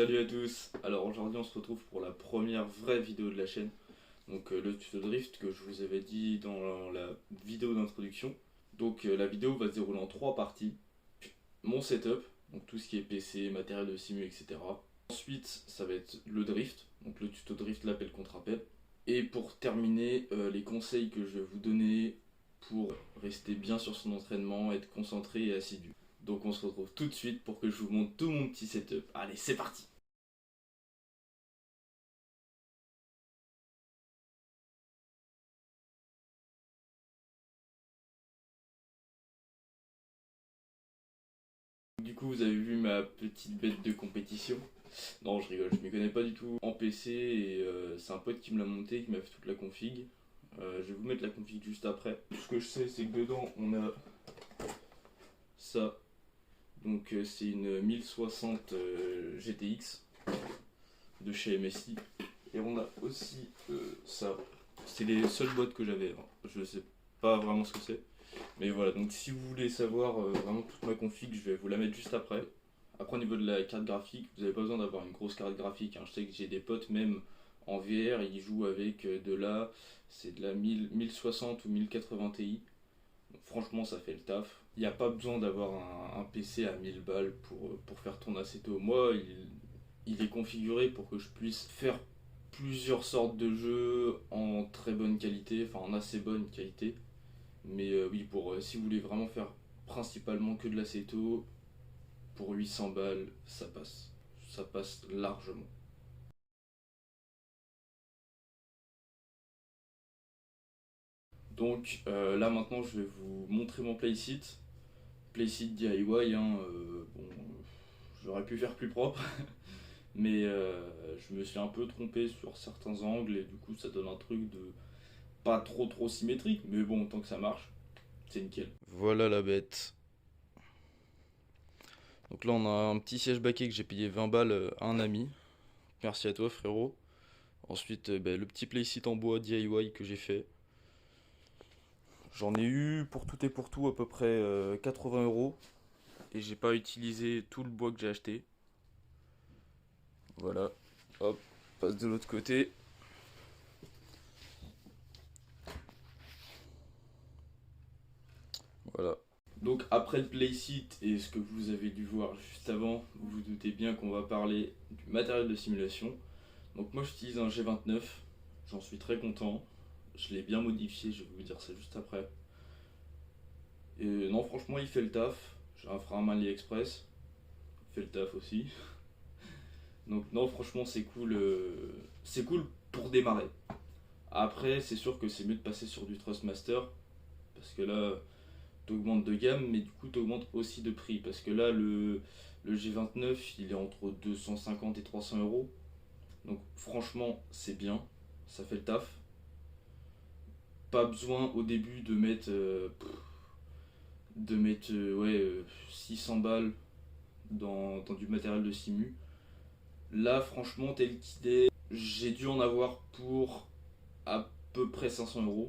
Salut à tous. Alors aujourd'hui on se retrouve pour la première vraie vidéo de la chaîne. Donc le tuto drift que je vous avais dit dans la vidéo d'introduction. Donc la vidéo va se dérouler en trois parties. Mon setup, donc tout ce qui est PC, matériel de simu, etc. Ensuite ça va être le drift, donc le tuto drift, l'appel contre appel. Et pour terminer, les conseils que je vais vous donner pour rester bien sur son entraînement, être concentré et assidu. Donc on se retrouve tout de suite pour que je vous montre tout mon petit setup. Allez, c'est parti! Du coup, vous avez vu ma petite bête de compétition. Non, je rigole, je m'y connais pas du tout en PC et c'est un pote qui me l'a monté, qui m'a fait toute la config. Je vais vous mettre la config juste après. Tout ce que je sais, c'est que dedans, on a ça. Donc c'est une 1060 GTX de chez MSI. Et on a aussi ça. C'est les seules boîtes que j'avais. Je sais pas vraiment ce que c'est. Mais voilà, donc si vous voulez savoir vraiment toute ma config, je vais vous la mettre juste après. Après, au niveau de la carte graphique, vous n'avez pas besoin d'avoir une grosse carte graphique, hein. Je sais que j'ai des potes, même en VR, ils jouent avec c'est de la 1060 ou 1080 Ti. Donc, franchement, ça fait le taf. Il n'y a pas besoin d'avoir un PC à 1000 balles pour faire tourner Assetto. Moi, il est configuré pour que je puisse faire plusieurs sortes de jeux en très bonne qualité, enfin en assez bonne qualité. Mais oui, pour si vous voulez vraiment faire principalement que de l'Assetto, pour 800 balles, ça passe. Ça passe largement. Donc là maintenant, je vais vous montrer mon playsite. Playsite DIY, hein, bon, j'aurais pu faire plus propre, mais je me suis un peu trompé sur certains angles et du coup ça donne un truc de pas trop symétrique, mais bon, tant que ça marche, c'est nickel. Voilà la bête. Donc là on a un petit siège baquet que j'ai payé 20 balles à un ami. Merci à toi frérot. Ensuite le petit playsite en bois DIY que j'ai fait. J'en ai eu pour tout et pour tout à peu près 80 € et j'ai pas utilisé tout le bois que j'ai acheté. Voilà, hop, passe de l'autre côté. Voilà. Donc après le playsite et ce que vous avez dû voir juste avant, vous vous doutez bien qu'on va parler du matériel de simulation. Donc moi j'utilise un G29, j'en suis très content. Je l'ai bien modifié, je vais vous dire ça juste après. Et non, franchement il fait le taf. J'ai un frein à main AliExpress, il fait le taf aussi. Donc non, franchement c'est cool pour démarrer. Après c'est sûr que c'est mieux de passer sur du Trustmaster parce que là t'augmentes de gamme mais du coup t'augmentes aussi de prix parce que là le G29 il est entre 250 et 300 €. Donc franchement c'est bien, ça fait le taf. Pas besoin au début de mettre 600 balles dans du matériel de simu. Là franchement tel qu'il est, j'ai dû en avoir pour à peu près 500 €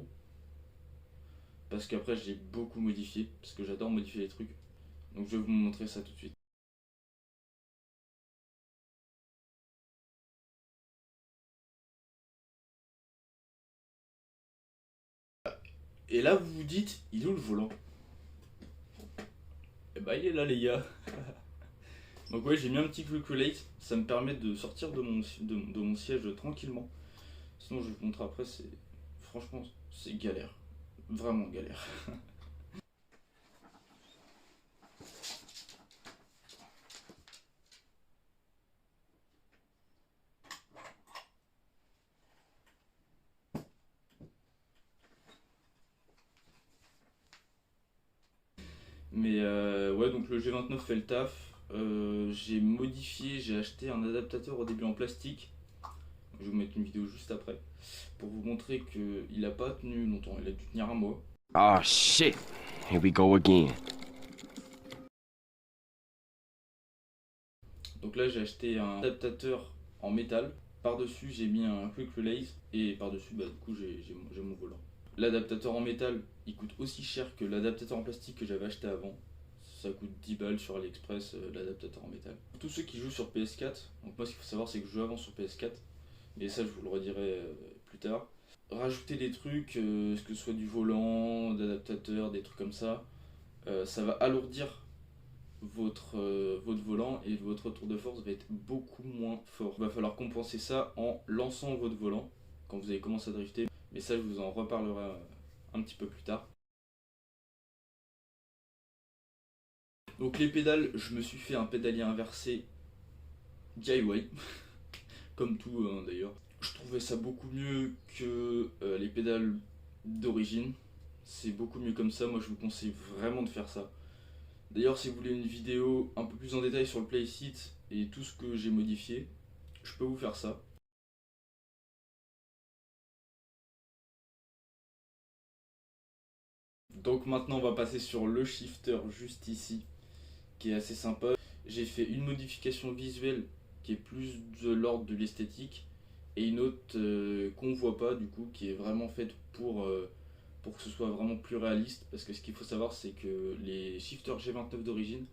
parce qu'après j'ai beaucoup modifié parce que j'adore modifier les trucs. Donc je vais vous montrer ça tout de suite. Et là vous vous dites, il est où le volant? Et bah il est là les gars. Donc ouais, j'ai mis un petit quick relate, ça me permet de sortir de mon siège tranquillement. Sinon je vous montre après, franchement c'est galère, vraiment galère. Mais ouais, donc le G29 fait le taf. J'ai modifié, j'ai acheté un adaptateur au début en plastique. Je vais vous mettre une vidéo juste après pour vous montrer qu'il a pas tenu longtemps, il a dû tenir un mois. Ah shit, here we go again. Donc là j'ai acheté un adaptateur en métal. Par-dessus j'ai mis un quick release et par-dessus du coup j'ai mon volant. L'adaptateur en métal il coûte aussi cher que l'adaptateur en plastique que j'avais acheté avant. Ça coûte 10 balles sur AliExpress, l'adaptateur en métal. Pour tous ceux qui jouent sur PS4, donc moi ce qu'il faut savoir c'est que je joue avant sur PS4, mais ça je vous le redirai plus tard. Rajouter des trucs, que ce soit du volant, d'adaptateur, des trucs comme ça, ça va alourdir votre volant et votre retour de force va être beaucoup moins fort. Il va falloir compenser ça en lançant votre volant quand vous allez commencer à drifter, mais ça je vous en reparlerai un petit peu plus tard. Donc les pédales, je me suis fait un pédalier inversé DIY, comme tout hein, d'ailleurs. Je trouvais ça beaucoup mieux que les pédales d'origine. C'est beaucoup mieux comme ça, moi je vous conseille vraiment de faire ça. D'ailleurs si vous voulez une vidéo un peu plus en détail sur le playset et tout ce que j'ai modifié, je peux vous faire ça. Donc maintenant on va passer sur le shifter juste ici, qui est assez sympa. J'ai fait une modification visuelle qui est plus de l'ordre de l'esthétique et une autre qu'on voit pas du coup, qui est vraiment faite pour que ce soit vraiment plus réaliste, parce que ce qu'il faut savoir c'est que les shifters G29 d'origine,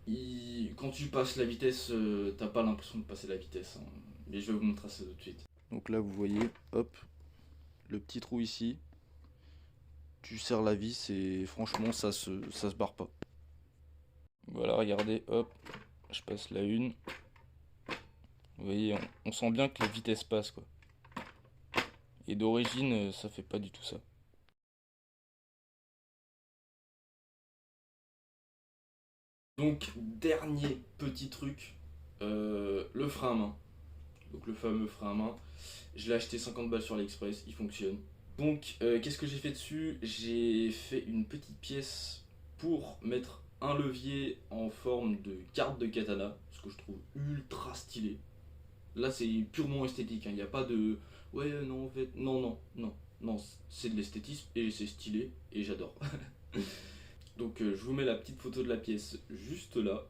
quand tu passes la vitesse, t'as pas l'impression de passer la vitesse, hein. Mais je vais vous montrer ça tout de suite. Donc là vous voyez, hop, le petit trou ici, tu serres la vis et franchement ça se barre pas. Voilà, regardez, hop, je passe la une. Vous voyez, on sent bien que la vitesse passe quoi. Et d'origine, ça fait pas du tout ça. Donc, dernier petit truc, le frein à main. Donc le fameux frein à main. Je l'ai acheté 50 balles sur AliExpress, il fonctionne. Donc, qu'est-ce que j'ai fait dessus? J'ai fait une petite pièce pour mettre un levier en forme de carte de katana, ce que je trouve ultra stylé. Là c'est purement esthétique, il n'y a pas de ouais non en fait non, c'est de l'esthétisme et c'est stylé et j'adore. Donc je vous mets la petite photo de la pièce juste là,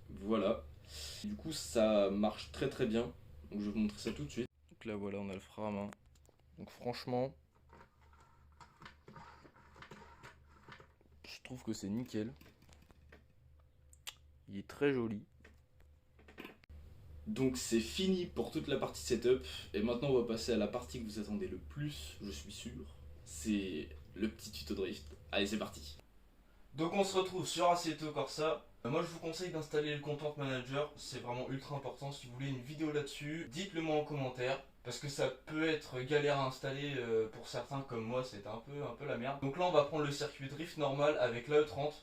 voilà. Du coup ça marche très très bien, donc je vais vous montrer ça tout de suite. Donc là voilà, on a le frein à main, donc franchement je trouve que c'est nickel, il est très joli. Donc c'est fini pour toute la partie setup, et maintenant on va passer à la partie que vous attendez le plus, je suis sûr, c'est le petit tuto drift. Allez c'est parti. Donc on se retrouve sur Assetto Corsa. Moi je vous conseille d'installer le Content Manager, c'est vraiment ultra important. Si vous voulez une vidéo là-dessus, dites-le moi en commentaire, parce que ça peut être galère à installer pour certains comme moi, c'est un peu la merde. Donc là on va prendre le circuit drift normal avec l'AE30.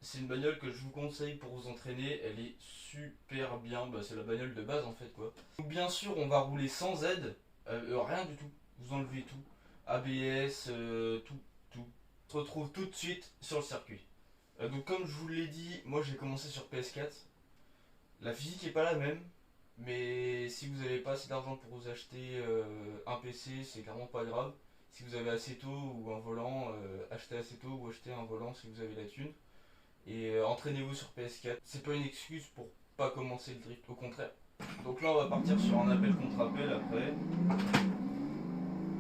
C'est une bagnole que je vous conseille pour vous entraîner, elle est super bien, c'est la bagnole de base en fait quoi. Donc bien sûr on va rouler sans aide, rien du tout, vous enlevez tout, ABS, tout. On se retrouve tout de suite sur le circuit. Donc comme je vous l'ai dit, moi j'ai commencé sur PS4, la physique est pas la même, mais si vous n'avez pas assez d'argent pour vous acheter un PC, c'est clairement pas grave. Si vous avez Assetto ou un volant, achetez Assetto ou achetez un volant si vous avez la thune. Et entraînez-vous sur PS4. C'est pas une excuse pour pas commencer le drift, au contraire. Donc là on va partir sur un appel contre appel après.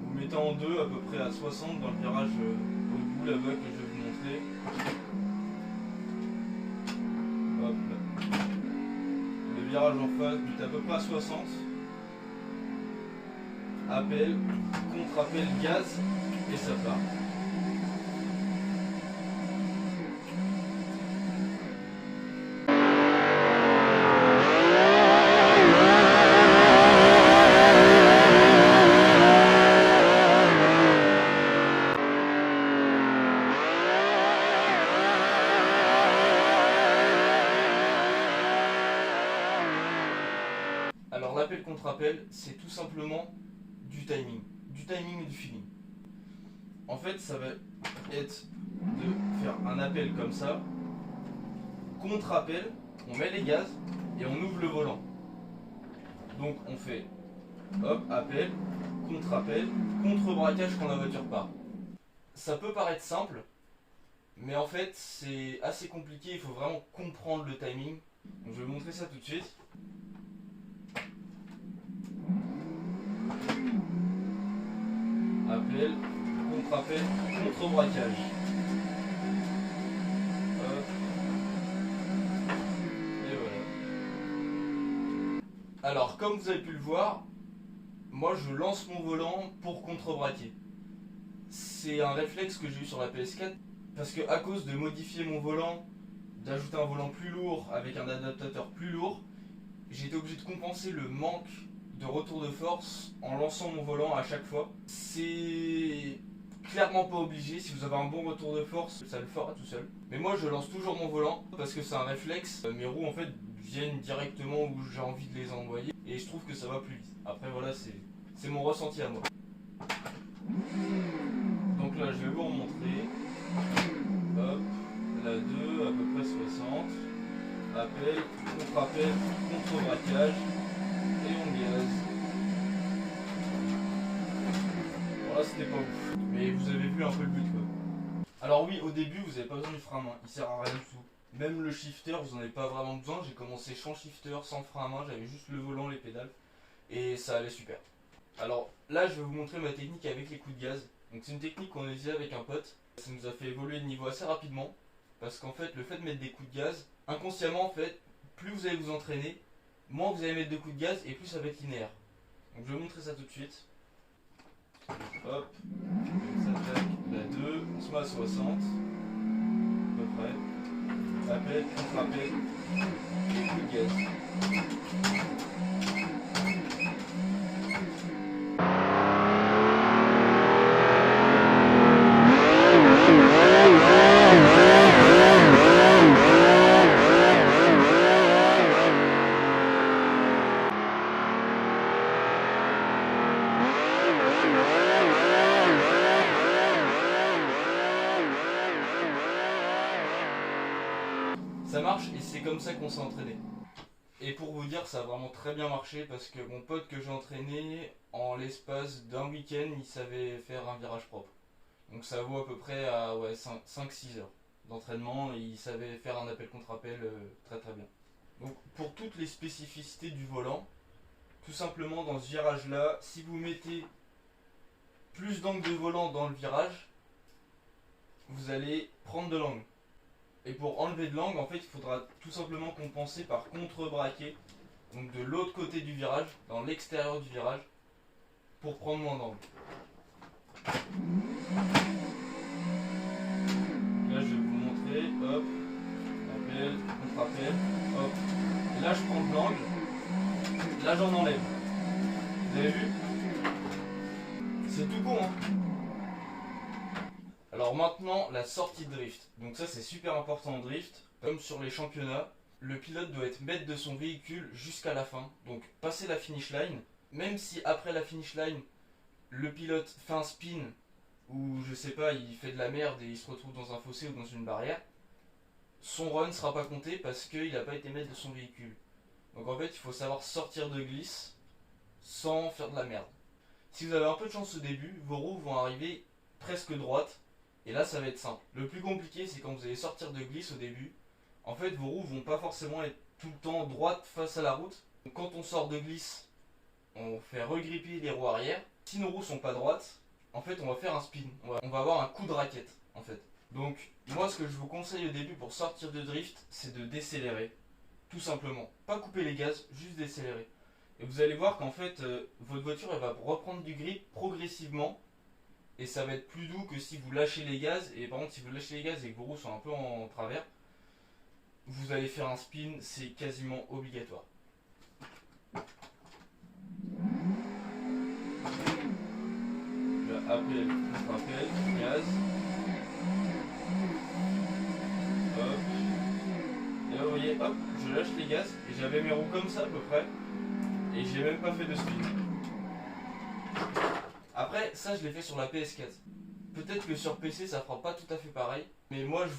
Vous mettez en deux à peu près à 60 dans le virage au bout là-bas que je vais vous montrer. Hop là. Le virage en face, vous mettez à peu près à 60. Appel, contre-appel, gaz et ça part. Alors l'appel contre appel, c'est tout simplement du timing et du feeling. En fait, ça va être de faire un appel comme ça, contre appel, on met les gaz et on ouvre le volant. Donc on fait hop, appel, contre-braquage quand la voiture part. Ça peut paraître simple, mais en fait c'est assez compliqué, il faut vraiment comprendre le timing. Donc je vais vous montrer ça tout de suite. Appel, contre-appel, contre-braquage. Hop. Alors comme vous avez pu le voir, moi je lance mon volant pour contrebraquer. C'est un réflexe que j'ai eu sur la PS4 parce que à cause de modifier mon volant, d'ajouter un volant plus lourd avec un adaptateur plus lourd, j'ai été obligé de compenser le manque de retour de force en lançant mon volant à chaque fois. C'est clairement pas obligé, si vous avez un bon retour de force, ça le fera tout seul. Mais moi je lance toujours mon volant parce que c'est un réflexe. Mes roues en fait viennent directement où j'ai envie de les envoyer et je trouve que ça va plus vite. Après voilà, c'est mon ressenti à moi. Donc là je vais vous remontrer. Hop, la 2 à peu près 60. Appel, contre-appel, contre-braquage et on gaz. Bon là c'était pas ouf, mais vous avez vu un peu le but quoi. Alors oui, au début vous n'avez pas besoin du frein à main, il sert à rien du tout. Même le shifter vous n'en avez pas vraiment besoin, j'ai commencé sans shifter, sans frein à main, j'avais juste le volant, les pédales et ça allait super. Alors là je vais vous montrer ma technique avec les coups de gaz. Donc c'est une technique qu'on a utilisée avec un pote, ça nous a fait évoluer de niveau assez rapidement. Parce qu'en fait le fait de mettre des coups de gaz, inconsciemment en fait, plus vous allez vous entraîner, moins vous allez mettre de coups de gaz et plus ça va être linéaire. Donc je vais vous montrer ça tout de suite. Hop, ça attaque, la 2, on se met à 60, à peu près. Appel, contre-appel, et coup de gaz. Ça marche et c'est comme ça qu'on s'est entraîné. Et pour vous dire, ça a vraiment très bien marché parce que mon pote que j'ai entraîné, en l'espace d'un week-end, il savait faire un virage propre. Donc ça vaut à peu près à 5-6 heures d'entraînement et il savait faire un appel contre appel très très bien. Donc pour toutes les spécificités du volant, tout simplement dans ce virage là, si vous mettez plus d'angle de volant dans le virage, vous allez prendre de l'angle. Et pour enlever de l'angle, en fait, il faudra tout simplement compenser par contre-braquer, donc de l'autre côté du virage, dans l'extérieur du virage, pour prendre moins d'angle. Là, je vais vous montrer, hop, appel, contre-appel, hop. Et là, je prends de l'angle, là, j'en enlève. Vous avez vu? C'est tout con, hein? Alors maintenant, la sortie de drift. Donc ça c'est super important en drift. Comme sur les championnats, le pilote doit être maître de son véhicule jusqu'à la fin. Donc passer la finish line, même si après la finish line, le pilote fait un spin ou je sais pas, il fait de la merde et il se retrouve dans un fossé ou dans une barrière, son run ne sera pas compté parce qu'il n'a pas été maître de son véhicule. Donc en fait, il faut savoir sortir de glisse sans faire de la merde. Si vous avez un peu de chance au début, vos roues vont arriver presque droites. Et là ça va être simple. Le plus compliqué c'est quand vous allez sortir de glisse au début. En fait vos roues vont pas forcément être tout le temps droites face à la route. Donc, quand on sort de glisse, on fait regripper les roues arrière. Si nos roues sont pas droites, en fait on va faire un spin. On va avoir un coup de raquette en fait. Donc moi ce que je vous conseille au début pour sortir de drift, c'est de décélérer. Tout simplement. Pas couper les gaz, juste décélérer. Et vous allez voir qu'en fait votre voiture elle va reprendre du grip progressivement. Et ça va être plus doux que si vous lâchez les gaz. Et par contre si vous lâchez les gaz et que vos roues sont un peu en travers, vous allez faire un spin, c'est quasiment obligatoire. Là, appel, contre-appel, gaz. Hop. Et là vous voyez, hop, je lâche les gaz. Et j'avais mes roues comme ça à peu près. Et j'ai même pas fait de spin. Après, ça je l'ai fait sur la PS4. Peut-être que sur PC ça fera pas tout à fait pareil. Mais moi je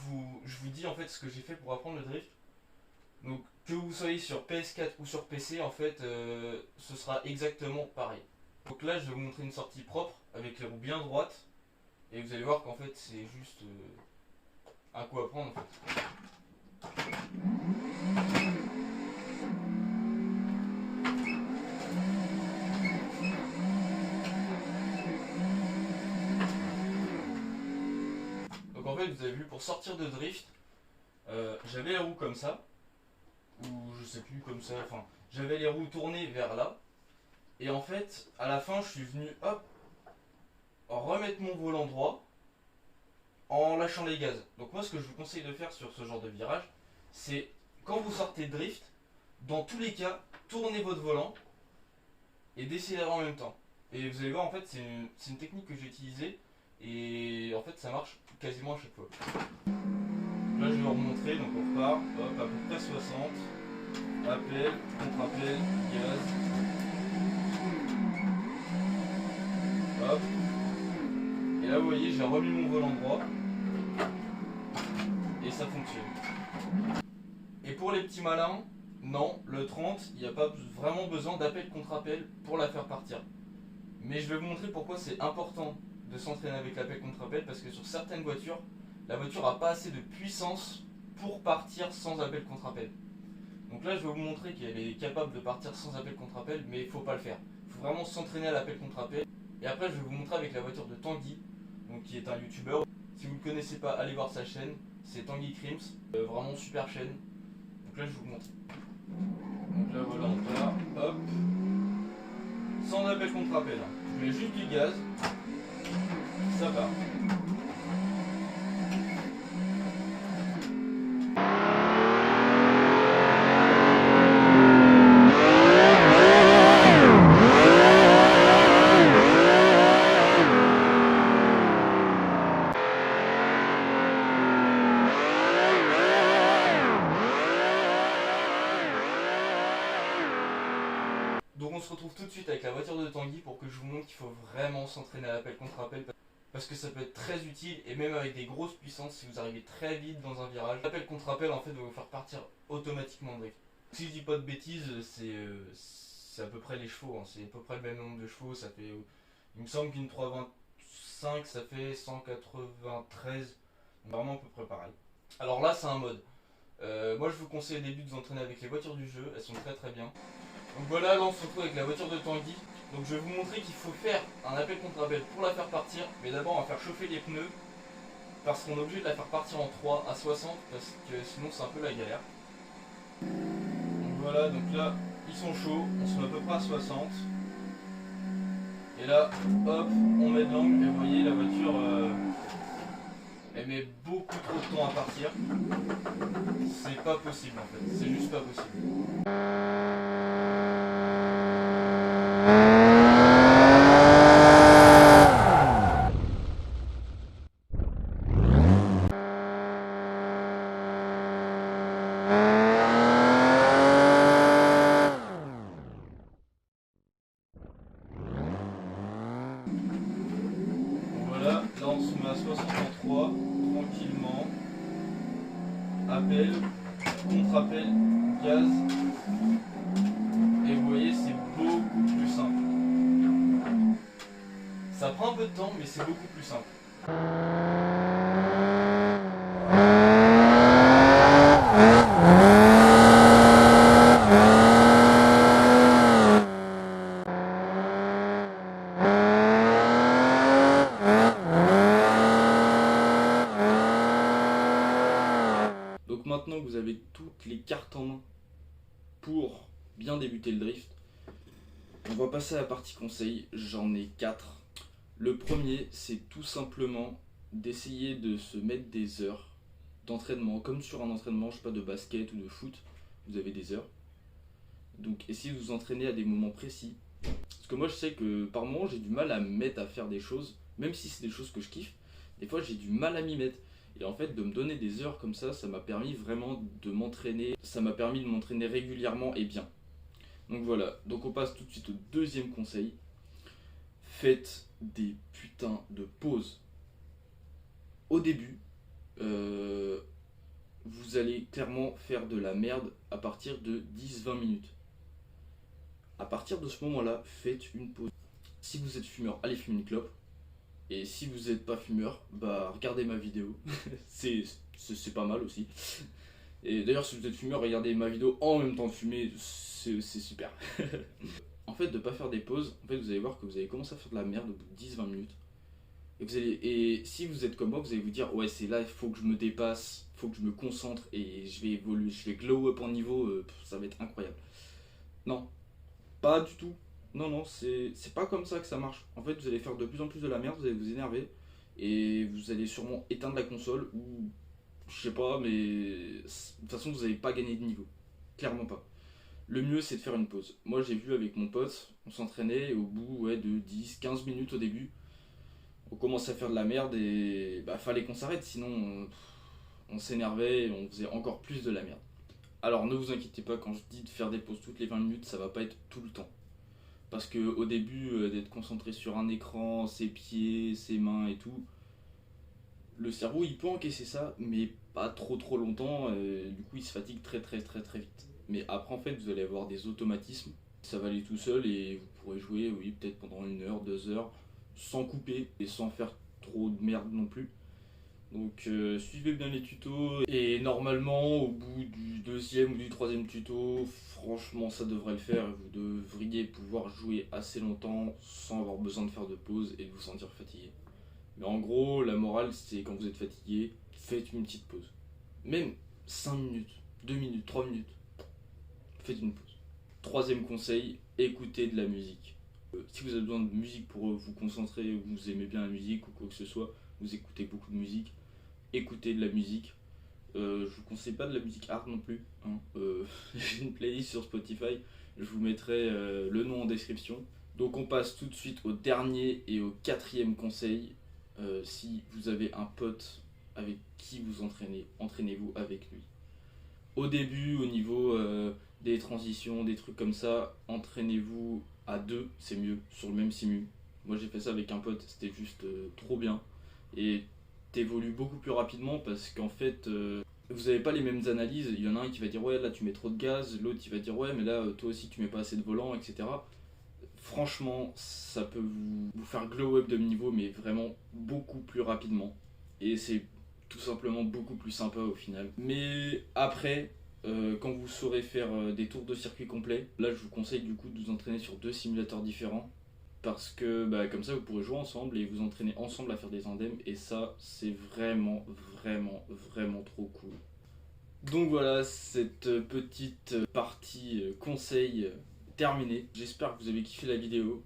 vous dis en fait ce que j'ai fait pour apprendre le drift. Donc que vous soyez sur PS4 ou sur PC, en fait ce sera exactement pareil. Donc là je vais vous montrer une sortie propre avec les roues bien droites. Et vous allez voir qu'en fait c'est juste un coup à prendre en fait. En fait vous avez vu, pour sortir de drift, j'avais la roue comme ça, ou je sais plus, comme ça, enfin j'avais les roues tournées vers là. Et en fait, à la fin, je suis venu, hop, remettre mon volant droit en lâchant les gaz. Donc moi, ce que je vous conseille de faire sur ce genre de virage, c'est quand vous sortez de drift, dans tous les cas, tournez votre volant et décélérez en même temps. Et vous allez voir, en fait, c'est une technique que j'ai utilisée et en fait, ça marche quasiment à chaque fois. Là, je vais vous remontrer, donc on repart, hop, à peu près 60, appel, contre-appel, gaz, hop. Et là, vous voyez, j'ai remis mon volant droit et ça fonctionne. Et pour les petits malins, non, le 30, il n'y a pas vraiment besoin d'appel contre appel pour la faire partir. Mais je vais vous montrer pourquoi c'est important de s'entraîner avec l'appel contre appel, parce que sur certaines voitures, la voiture n'a pas assez de puissance pour partir sans appel contre appel. Donc là, je vais vous montrer qu'elle est capable de partir sans appel contre appel, mais il ne faut pas le faire. Il faut vraiment s'entraîner à l'appel contre appel. Et après, je vais vous montrer avec la voiture de Tanguy, donc qui est un youtubeur. Si vous ne le connaissez pas, allez voir sa chaîne, c'est Tanguy Crims, vraiment super chaîne. Donc là, je vous montre. Donc là, voilà, on part, hop, sans appel contre appel. Je mets juste du gaz, ça part. Donc on se retrouve tout de suite avec la voiture de Tanguy pour que je vous montre qu'il faut vraiment s'entraîner à l'appel contre appel, parce que ça peut être très utile, et même avec des grosses puissances si vous arrivez très vite dans un virage. L'appel contre appel en fait va vous faire partir automatiquement en drift. Si je dis pas de bêtises, c'est à peu près les chevaux, hein. C'est à peu près le même nombre de chevaux, ça fait, il me semble qu'une 325 ça fait 193, vraiment à peu près pareil. Alors là c'est un mode. Moi je vous conseille au début de vous entraîner avec les voitures du jeu, elles sont très très bien. Donc voilà, là on se retrouve avec la voiture de Tanguy. Donc je vais vous montrer qu'il faut faire un appel contre appel pour la faire partir. Mais d'abord on va faire chauffer les pneus, parce qu'on est obligé de la faire partir en 3 à 60, parce que sinon c'est un peu la galère. Donc voilà, donc là ils sont chauds, on se met à peu près à 60. Et là, hop, on met de l'angle et vous voyez la voiture, elle met beaucoup trop de temps à partir. C'est pas possible en fait, c'est juste pas possible. Voilà, là on se met à 63, tranquillement. Appel, contre-appel, gaz. Et vous voyez, c'est beaucoup plus simple. Ça prend un peu de temps, mais c'est beaucoup plus simple. Donc maintenant que vous avez toutes les cartes en main pour bien débuter le drift, on va passer à la partie conseil. J'en ai 4. Le premier, c'est tout simplement d'essayer de se mettre des heures d'entraînement, comme sur un entraînement, je sais pas, de basket ou de foot, vous avez des heures. Donc essayez de vous entraîner à des moments précis. Parce que moi je sais que par moment j'ai du mal à me mettre à faire des choses, même si c'est des choses que je kiffe, des fois j'ai du mal à m'y mettre. Et en fait de me donner des heures comme ça m'a permis vraiment de m'entraîner, ça m'a permis de m'entraîner régulièrement et bien. Donc voilà, donc on passe tout de suite au deuxième conseil. Faites des putains de pauses. Au début, vous allez clairement faire de la merde à partir de 10-20 minutes. À partir de ce moment-là, faites une pause. Si vous êtes fumeur, allez fumer une clope. Et si vous n'êtes pas fumeur, bah regardez ma vidéo. c'est pas mal aussi. Et d'ailleurs, si vous êtes fumeur, regardez ma vidéo en même temps de fumer, c'est super. En fait, de pas faire des pauses, en fait, vous allez voir que vous allez commencer à faire de la merde au bout de 10-20 minutes. Et si vous êtes comme moi, vous allez vous dire, ouais, c'est là, il faut que je me dépasse, il faut que je me concentre et je vais évoluer, je vais glow up en niveau, ça va être incroyable. Non, pas du tout. Non, non, c'est pas comme ça que ça marche. En fait, vous allez faire de plus en plus de la merde, vous allez vous énerver, et vous allez sûrement éteindre la console, ou je sais pas, mais de toute façon, vous n'allez pas gagner de niveau. Clairement pas. Le mieux, c'est de faire une pause. Moi, j'ai vu avec mon pote, on s'entraînait, et au bout ouais, de 10-15 minutes au début, on commençait à faire de la merde, et bah, fallait qu'on s'arrête, sinon on s'énervait et on faisait encore plus de la merde. Alors, ne vous inquiétez pas, quand je dis de faire des pauses toutes les 20 minutes, ça va pas être tout le temps. Parce que au début, d'être concentré sur un écran, ses pieds, ses mains et tout, le cerveau il peut encaisser ça, mais pas trop longtemps. Du coup, il se fatigue très vite. Mais après, en fait, vous allez avoir des automatismes. Ça va aller tout seul et vous pourrez jouer, oui, peut-être pendant 1 heure, 2 heures, sans couper et sans faire trop de merde non plus. Donc suivez bien les tutos et normalement au bout du deuxième ou du troisième tuto, franchement ça devrait le faire. Vous devriez pouvoir jouer assez longtemps sans avoir besoin de faire de pause et de vous sentir fatigué. Mais en gros, la morale c'est quand vous êtes fatigué, faites une petite pause. Même 5 minutes, 2 minutes, 3 minutes, faites une pause. Troisième conseil, écoutez de la musique. Si vous avez besoin de musique pour vous concentrer, ou vous aimez bien la musique ou quoi que ce soit, vous écoutez beaucoup de musique, écoutez de la musique. Je vous conseille pas de la musique hard non plus. Hein. J'ai une playlist sur Spotify, je vous mettrai le nom en description. Donc on passe tout de suite au dernier et au quatrième conseil. Si vous avez un pote avec qui vous entraînez, entraînez-vous avec lui. Au début, au niveau des transitions, des trucs comme ça, entraînez-vous à deux, c'est mieux, sur le même simu. Moi j'ai fait ça avec un pote, c'était juste trop bien. Et t'évolues beaucoup plus rapidement parce qu'en fait, vous n'avez pas les mêmes analyses. Il y en a un qui va dire ouais, là tu mets trop de gaz, l'autre il va dire ouais, mais là toi aussi tu mets pas assez de volant, etc. Franchement, ça peut vous faire glow up de niveau, mais vraiment beaucoup plus rapidement. Et c'est tout simplement beaucoup plus sympa au final. Mais après, quand vous saurez faire des tours de circuit complets, là je vous conseille du coup de vous entraîner sur 2 simulateurs différents. Parce que bah, comme ça vous pourrez jouer ensemble et vous entraîner ensemble à faire des indemnes. Et ça, c'est vraiment trop cool. Donc voilà, cette petite partie conseil terminée. J'espère que vous avez kiffé la vidéo.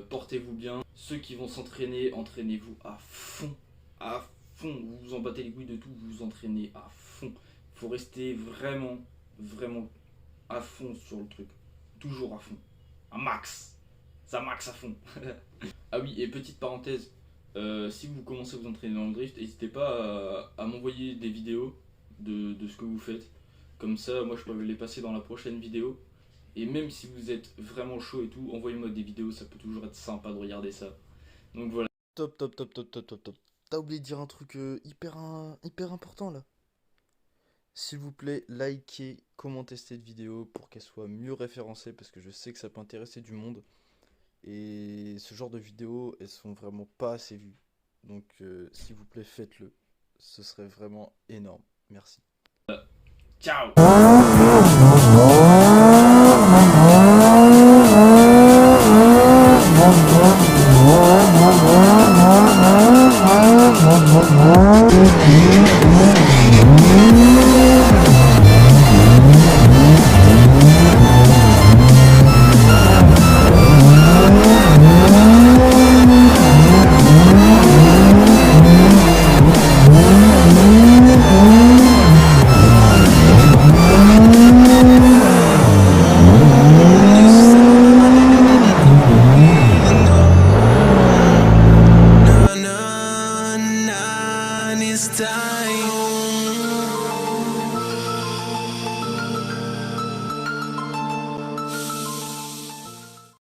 Portez-vous bien. Ceux qui vont s'entraîner, entraînez-vous à fond. À fond. Vous vous en battez les couilles de tout, vous vous entraînez à fond. Il faut rester vraiment à fond sur le truc. Toujours à fond. Un max. Ça max à fond. Ah oui, et petite parenthèse. Si vous commencez à vous entraîner dans le drift, n'hésitez pas à m'envoyer des vidéos de ce que vous faites. Comme ça, moi je peux les passer dans la prochaine vidéo. Et même si vous êtes vraiment chaud et tout, envoyez-moi des vidéos, ça peut toujours être sympa de regarder ça. Donc voilà. Top. T'as oublié de dire un truc hyper important là. S'il vous plaît, likez, commentez cette vidéo pour qu'elle soit mieux référencée parce que je sais que ça peut intéresser du monde. Et ce genre de vidéos, elles sont vraiment pas assez vues. Donc s'il vous plaît, faites-le. Ce serait vraiment énorme. Merci. Ciao.